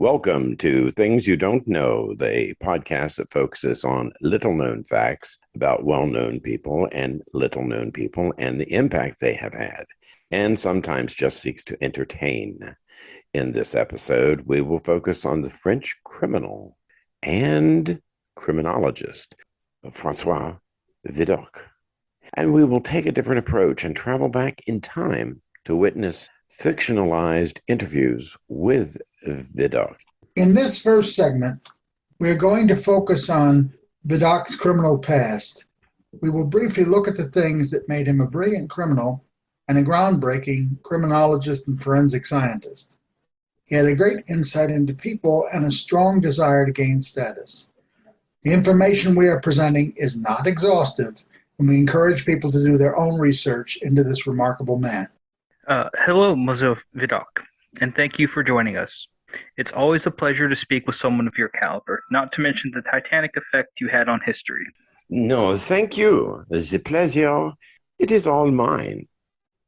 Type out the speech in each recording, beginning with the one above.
Welcome to Things You Don't Know, the podcast that focuses on little known facts about well known people and little known people and the impact they have had, and sometimes just seeks to entertain. In this episode, we will focus on the French criminal and criminologist, Francois Vidocq. And we will take a different approach and travel back in time to witness fictionalized interviews with Vidocq. In this first segment, we are going to focus on Vidocq's criminal past. We will briefly look at the things that made him a brilliant criminal and a groundbreaking criminologist and forensic scientist. He had a great insight into people and a strong desire to gain status. The information we are presenting is not exhaustive, and we encourage people to do their own research into this remarkable man. Hello, Monsieur Vidocq, and thank you for joining us. It's always a pleasure to speak with someone of your caliber, not to mention the titanic effect you had on history. No, thank you. The pleasure, it is all mine.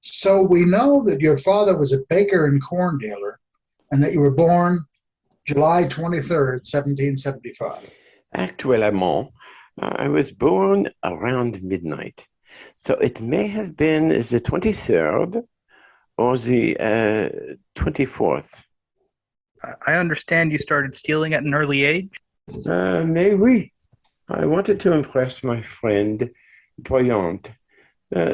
So we know that your father was a baker and corn dealer, and that you were born July 23rd, 1775. Actuellement, I was born around midnight. So it may have been the 23rd or the 24th. I understand you started stealing at an early age? Mais oui. I wanted to impress my friend, Poyant.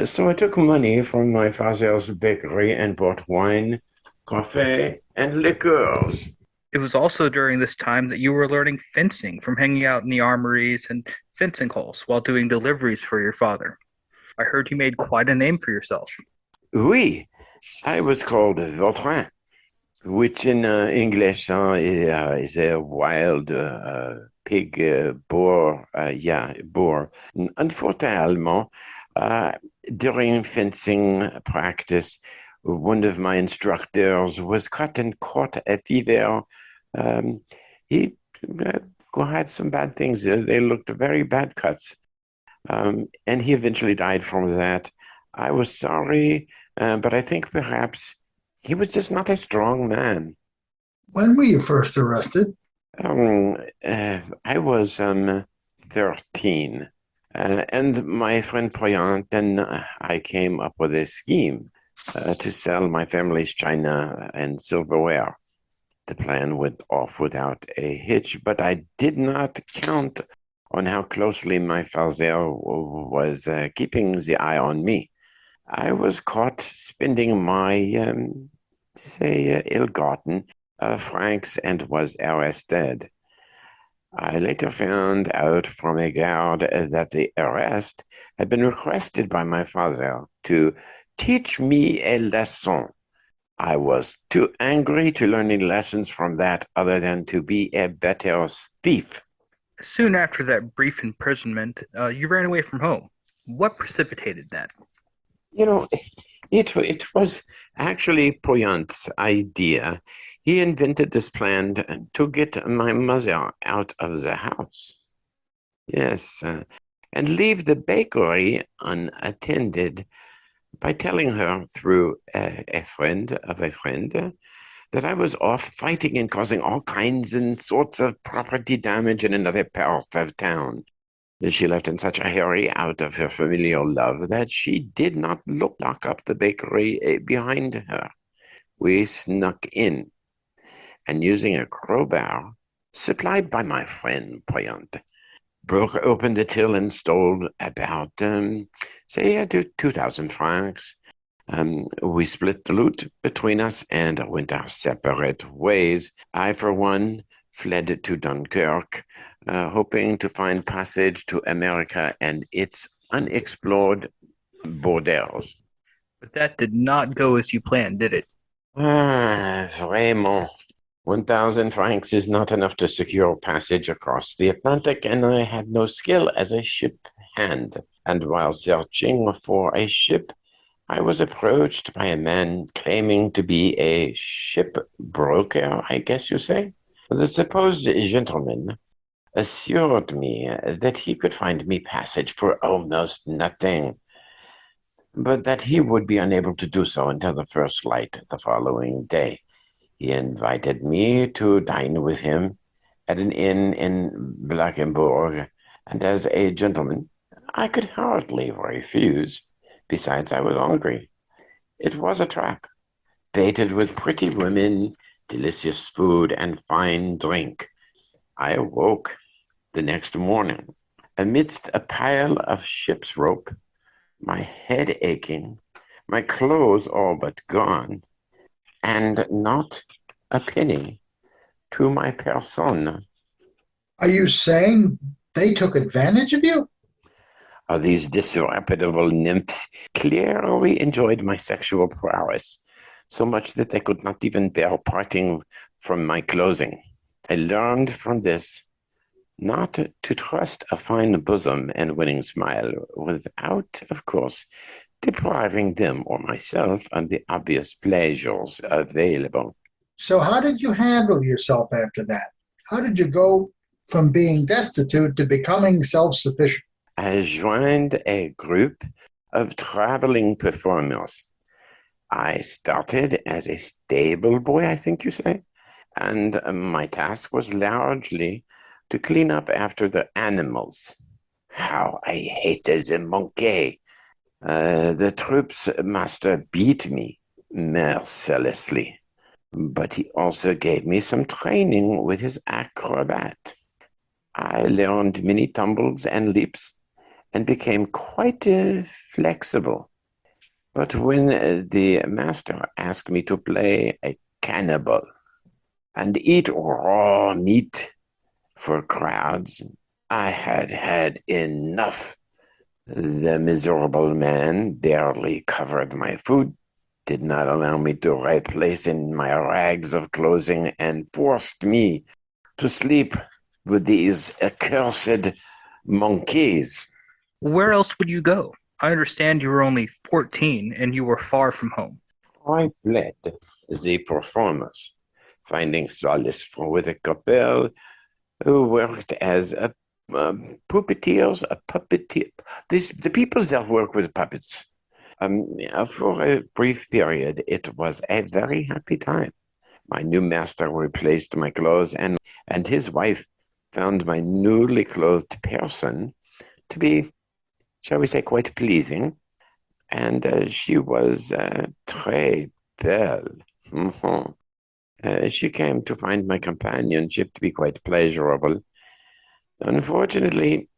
So I took money from my father's bakery and bought wine, coffee, and liqueurs. It was also during this time that you were learning fencing from hanging out in the armories and fencing halls while doing deliveries for your father. I heard you made quite a name for yourself. Oui, I was called Vautrin, which in English is a wild pig, boar, boar. Unfortunately, during fencing practice, one of my instructors was cut and caught a fever. He had some bad things. They looked very bad cuts. And he eventually died from that. I was sorry, but I think perhaps he was just not a strong man. When were you first arrested? I was 13. And my friend Poyant and I came up with a scheme to sell my family's china and silverware. The plan went off without a hitch, but I did not count on how closely my father was keeping the eye on me. I was caught spending my, ill-gotten francs and was arrested. I later found out from a guard that the arrest had been requested by my father to teach me a lesson. I was too angry to learn any lessons from that other than to be a better thief. Soon after that brief imprisonment, you ran away from home. What precipitated that? You know, it was actually Poyant's idea. He invented this plan to get my mother out of the house. Yes, and leave the bakery unattended by telling her through a friend of a friend that I was off fighting and causing all kinds and sorts of property damage in another part of town. She left in such a hurry out of her familial love that she did not lock up the bakery behind her. We snuck in, and using a crowbar, supplied by my friend Poyant, broke open the till and stole about, 2,000 francs. We split the loot between us and went our separate ways. I, for one, fled to Dunkirk, hoping to find passage to America and its unexplored borders. But that did not go as you planned, did it? Vraiment. 1,000 francs is not enough to secure passage across the Atlantic, and I had no skill as a ship hand. And while searching for a ship, I was approached by a man claiming to be a shipbroker, I guess you say. The supposed gentleman assured me that he could find me passage for almost nothing, but that he would be unable to do so until the first flight the following day. He invited me to dine with him at an inn in Blankenburg, and as a gentleman, I could hardly refuse. Besides, I was hungry. It was a trap, baited with pretty women, delicious food, and fine drink. I awoke the next morning amidst a pile of ship's rope, my head aching, my clothes all but gone, and not a penny to my person. Are you saying they took advantage of you? These disreputable nymphs clearly enjoyed my sexual prowess, so much that they could not even bear parting from my clothing. I learned from this not to trust a fine bosom and winning smile without, of course, depriving them or myself of the obvious pleasures available. So, how did you handle yourself after that? How did you go from being destitute to becoming self sufficient? I joined a group of traveling performers. I started as a stable boy, I think you say, and my task was largely to clean up after the animals. How I hated the monkey. The troops master beat me mercilessly, but he also gave me some training with his acrobat. I learned many tumbles and leaps and became quite flexible. But when the master asked me to play a cannibal and eat raw meat for crowds, I had had enough. The miserable man barely covered my food, did not allow me to replace in my rags of clothing, and forced me to sleep with these accursed monkeys. Where else would you go? I understand you were only 14 and you were far from home. I fled the performers, finding solace with a couple who worked as puppeteers, a puppeteer. The people that work with puppets. For a brief period, it was a very happy time. My new master replaced my clothes, and his wife found my newly clothed person to be, shall we say, quite pleasing. And she was très belle. Mm-hmm. She came to find my companionship to be quite pleasurable. Unfortunately,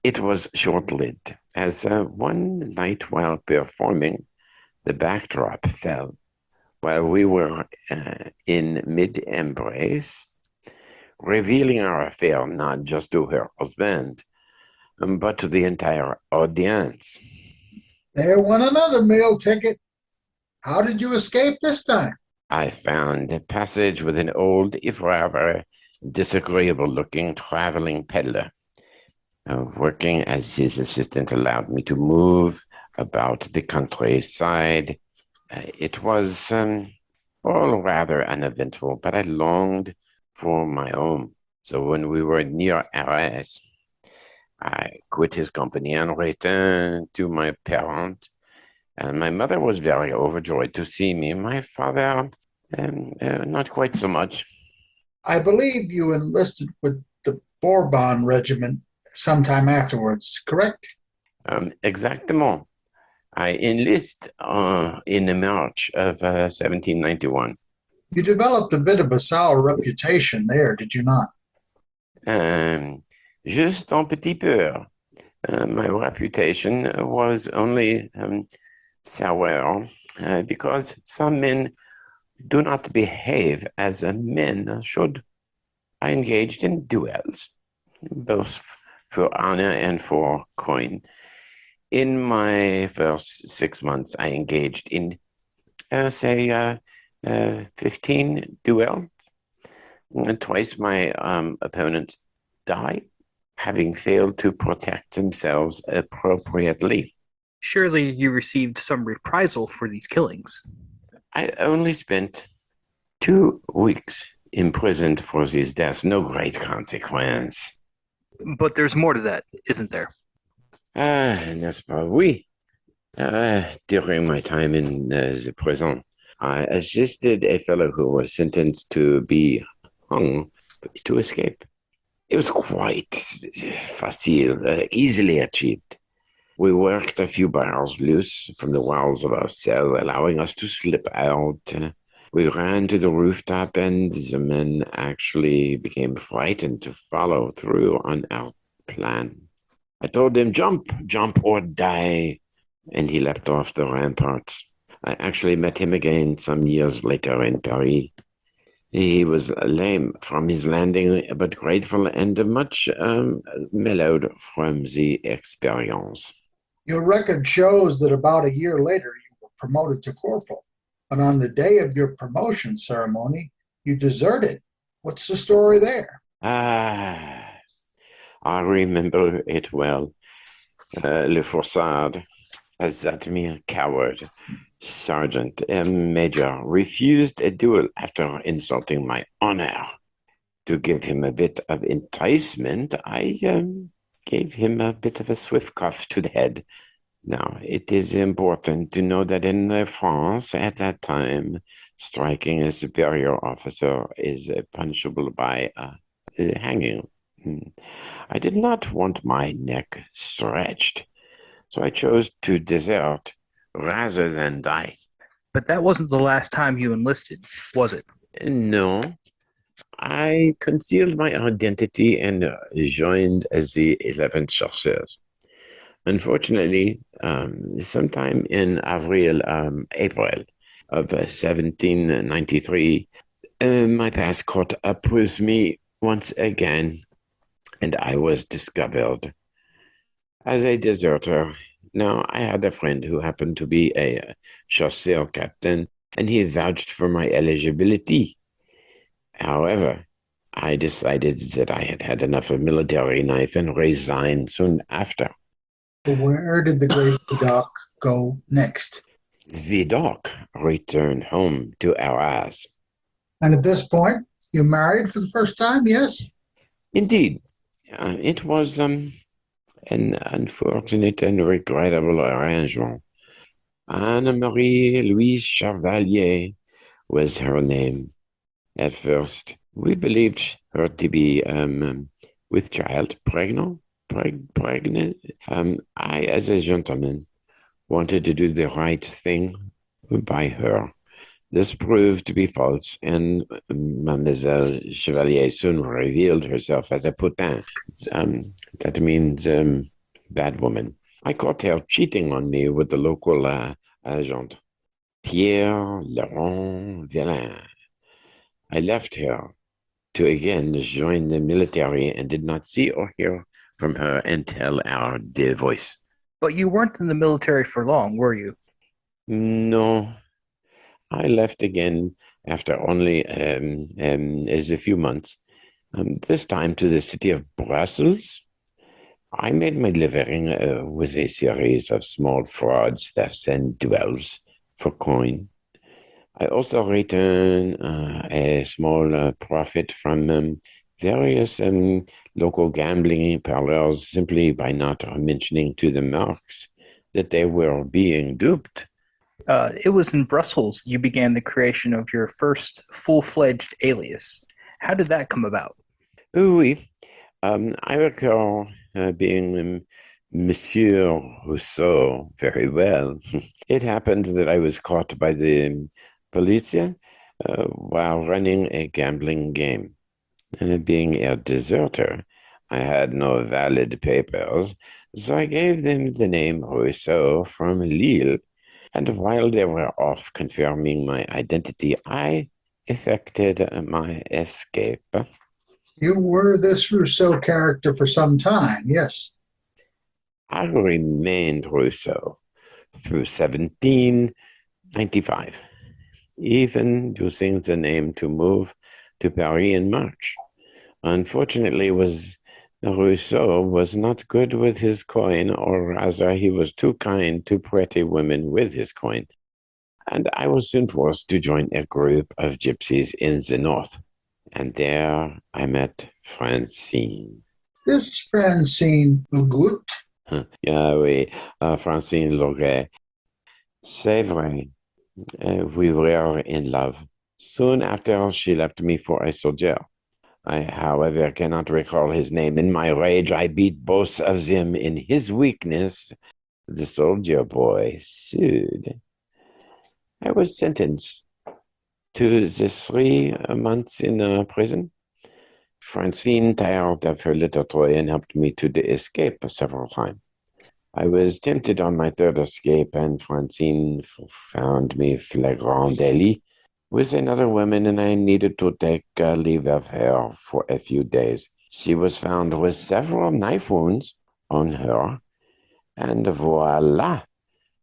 it was short-lived, as one night while performing, the backdrop fell while we were in mid-embrace, revealing our affair not just to her husband, but to the entire audience. There went another meal ticket. How did you escape this time? I found a passage with an old, if rather disagreeable-looking traveling peddler. Working as his assistant allowed me to move about the countryside. It was all rather uneventful, but I longed for my home. So when we were near Arras, I quit his company and returned to my parents. And my mother was very overjoyed to see me. My father, not quite so much. I believe you enlisted with the Bourbon Regiment sometime afterwards, correct? Exactement. I enlist in March of 1791. You developed a bit of a sour reputation there, did you not? Juste un petit peu. My reputation was only sour because some men do not behave as men should. I engaged in duels, both for honor and for coin. In my first 6 months, I engaged in, 15 duels. And twice my opponents died, having failed to protect themselves appropriately. Surely you received some reprisal for these killings. I only spent 2 weeks imprisoned for these deaths. No great consequence. But there's more to that, isn't there? N'est-ce pas? Oui. During my time in the prison, I assisted a fellow who was sentenced to be hung to escape. It was quite facile, easily achieved. We worked a few bars loose from the walls of our cell, allowing us to slip out. We ran to the rooftop, and the men actually became frightened to follow through on our plan. I told him, jump, jump or die, and he leapt off the ramparts. I actually met him again some years later in Paris. He was lame from his landing, but grateful and much mellowed from the experience. Your record shows that about a year later you were promoted to corporal, but on the day of your promotion ceremony, you deserted. What's the story there? Ah, I remember it well. Le Forçat, that mere coward, sergeant, major, refused a duel after insulting my honor. To give him a bit of enticement, I gave him a bit of a swift cuff to the head. Now, it is important to know that in France at that time, striking a superior officer is punishable by hanging. I did not want my neck stretched, so I chose to desert rather than die. But that wasn't the last time you enlisted, was it? No, I concealed my identity and joined as the 11th Chasseurs. Unfortunately, sometime in April of 1793, my past caught up with me once again, and I was discovered as a deserter. Now, I had a friend who happened to be a chasseur captain, and he vouched for my eligibility. However, I decided that I had had enough of military life and resigned soon after. Where did the great Vidocq go next? Vidocq returned home to Arras. And at this point, you married for the first time, yes? Indeed, it was an unfortunate and regrettable arrangement. Anne-Marie Louise Chevalier was her name. At first, we believed her to be with child, pregnant. I, as a gentleman, wanted to do the right thing by her. This proved to be false, and Mademoiselle Chevalier soon revealed herself as a putain. That means bad woman. I caught her cheating on me with the local agent, Pierre Laurent Villain. I left her to again join the military and did not see or hear from her until our divorce. But you weren't in the military for long, were you? No, I left again after only as a few months, this time to the city of Brussels. I made my living with a series of small frauds, thefts, and duels for coin. I also return a small profit from various local gambling parlors simply by not mentioning to the marks that they were being duped. It was in Brussels you began the creation of your first full-fledged alias. How did that come about? Oui, I recall being Monsieur Rousseau very well. It happened that I was caught by the police while running a gambling game. And being a deserter, I had no valid papers, so I gave them the name Rousseau from Lille. And while they were off confirming my identity, I effected my escape. You were this Rousseau character for some time, yes. I remained Rousseau through 1795, even using the name to move to Paris in March. Unfortunately, Rousseau was not good with his coin, or rather, he was too kind to pretty women with his coin. And I was soon forced to join a group of gypsies in the north. And there I met Francine. This Francine Legout. Yeah, oui, Francine Loret. C'est vrai. We were in love. Soon after, she left me for a soldier. I, however, cannot recall his name. In my rage, I beat both of them. In his weakness, the soldier boy sued. I was sentenced to the 3 months in prison. Francine tired of her little toy and helped me to escape several times. I was tempted on my third escape, and Francine found me flagrant délit with another woman, and I needed to take leave of her for a few days. She was found with several knife wounds on her, and voila,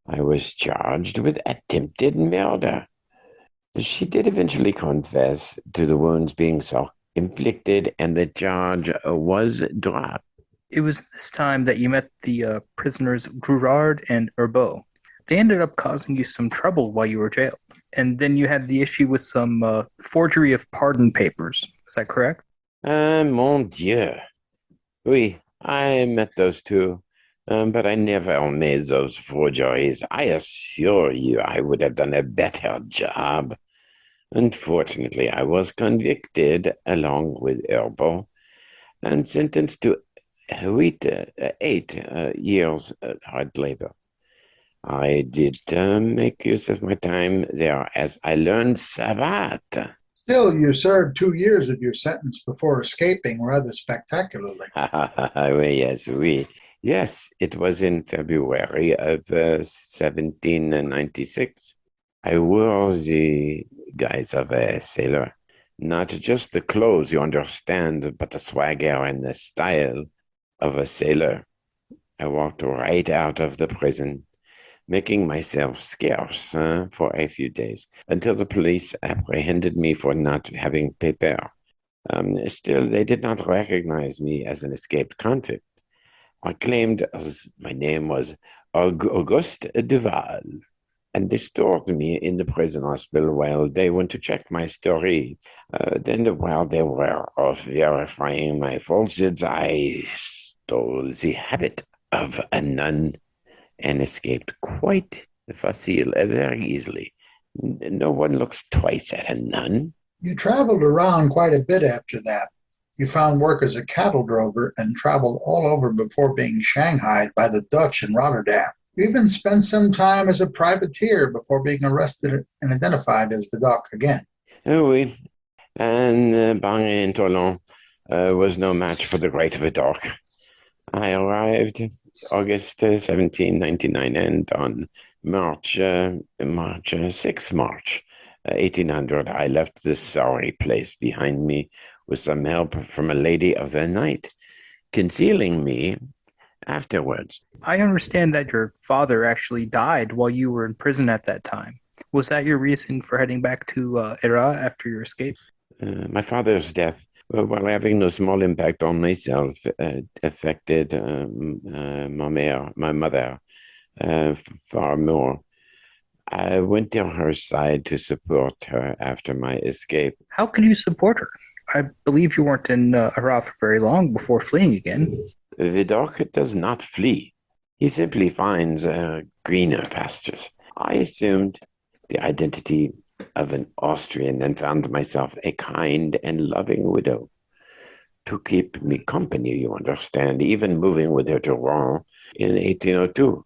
I was charged with attempted murder. She did eventually confess to the wounds being self-inflicted, and the charge was dropped. It was this time that you met the prisoners Gerard and Herbeau. They ended up causing you some trouble while you were jailed. And then you had the issue with some forgery of pardon papers. Is that correct? Mon Dieu. Oui, I met those two, but I never made those forgeries. I assure you I would have done a better job. Unfortunately, I was convicted along with Herbeau and sentenced to 8 years hard labor. I did make use of my time there as I learned Sabbat. Still, you served 2 years of your sentence before escaping rather spectacularly. Yes, oui. Yes, it was in February of 1796. I wore the guise of a sailor. Not just the clothes, you understand, but the swagger and the style of a sailor. I walked right out of the prison, making myself scarce for a few days until the police apprehended me for not having paper. Still, they did not recognize me as an escaped convict. I claimed as my name was Auguste Duval, and they stored me in the prison hospital while they went to check my story. Then, while they were off verifying my falsehoods, I stole the habit of a nun and escaped quite very easily. No one looks twice at a nun. You traveled around quite a bit after that. You found work as a cattle drover and traveled all over before being shanghaied by the Dutch in Rotterdam. You even spent some time as a privateer before being arrested and identified as Vidocq again. Oh, oui. And Bang and Toulon was no match for the great Vidocq. I arrived August 1799, and on March 1800, I left this sorry place behind me with some help from a lady of the night, concealing me afterwards. I understand that your father actually died while you were in prison at that time. Was that your reason for heading back to Era after your escape? My father's death, while having no small impact on myself, affected my mother far more. I went to her side to support her after my escape. How could you support her? I believe you weren't in Iraq for very long before fleeing again. Vidocq does not flee. He simply finds greener pastures. I assumed the identity of an Austrian and found myself a kind and loving widow. To keep me company, you understand, even moving with her to Rouen in 1802.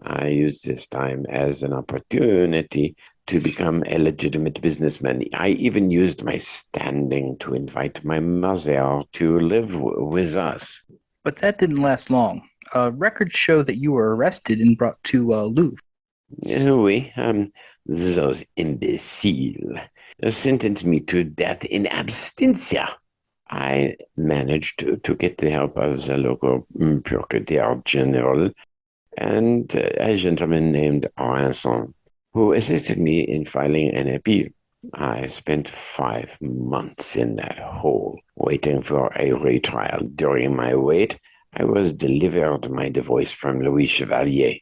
I used this time as an opportunity to become a legitimate businessman. I even used my standing to invite my mother to live with us. But that didn't last long. Records show that you were arrested and brought to Louvre. Oui, those imbeciles sentenced me to death in absentia. I managed to get the help of the local procureur general and a gentleman named Ranson, who assisted me in filing an appeal. I spent 5 months in that hole, waiting for a retrial. During my wait, I was delivered my divorce from Louis Chevalier.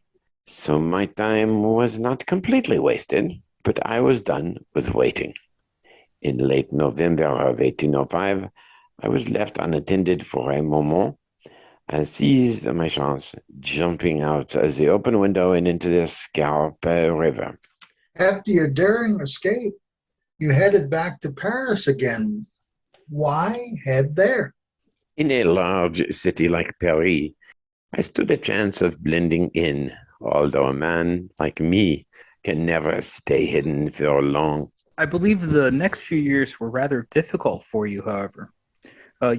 So my time was not completely wasted, but I was done with waiting. In late November of 1805, I was left unattended for a moment. I seized my chance, jumping out the open window and into the Scarpe River. After your daring escape, you headed back to Paris again. Why head there? In a large city like Paris, I stood a chance of blending in, although a man like me can never stay hidden for long. I believe the next few years were rather difficult for you, however.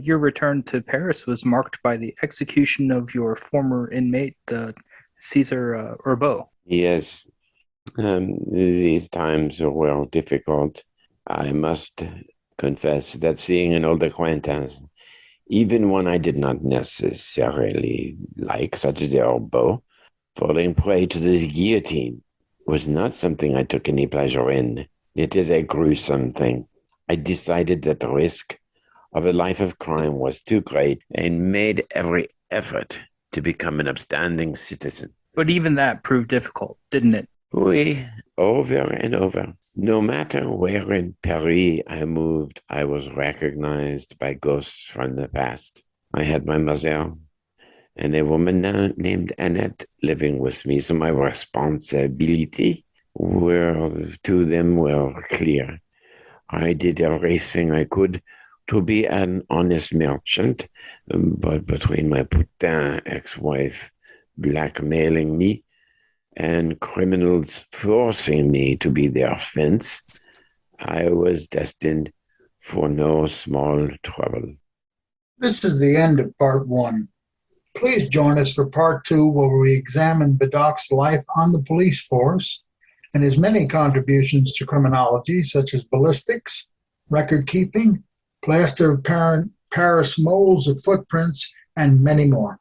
Your return to Paris was marked by the execution of your former inmate, Caesar Urbeau. Yes, these times were difficult. I must confess that seeing an old acquaintance, even one I did not necessarily like, such as Urbeau, falling prey to this guillotine, was not something I took any pleasure in. It is a gruesome thing. I decided that the risk of a life of crime was too great and made every effort to become an upstanding citizen. But even that proved difficult, didn't it? Oui, over and over. No matter where in Paris I moved, I was recognized by ghosts from the past. I had my mother and a woman named Annette living with me, so my responsibility to them were clear. I did everything I could to be an honest merchant, but between my putain ex-wife blackmailing me and criminals forcing me to be their fence, I was destined for no small trouble. This is the end of part 1. Please join us for part 2, where we examine Vidocq's life on the police force and his many contributions to criminology, such as ballistics, record keeping, plaster of Paris molds of footprints, and many more.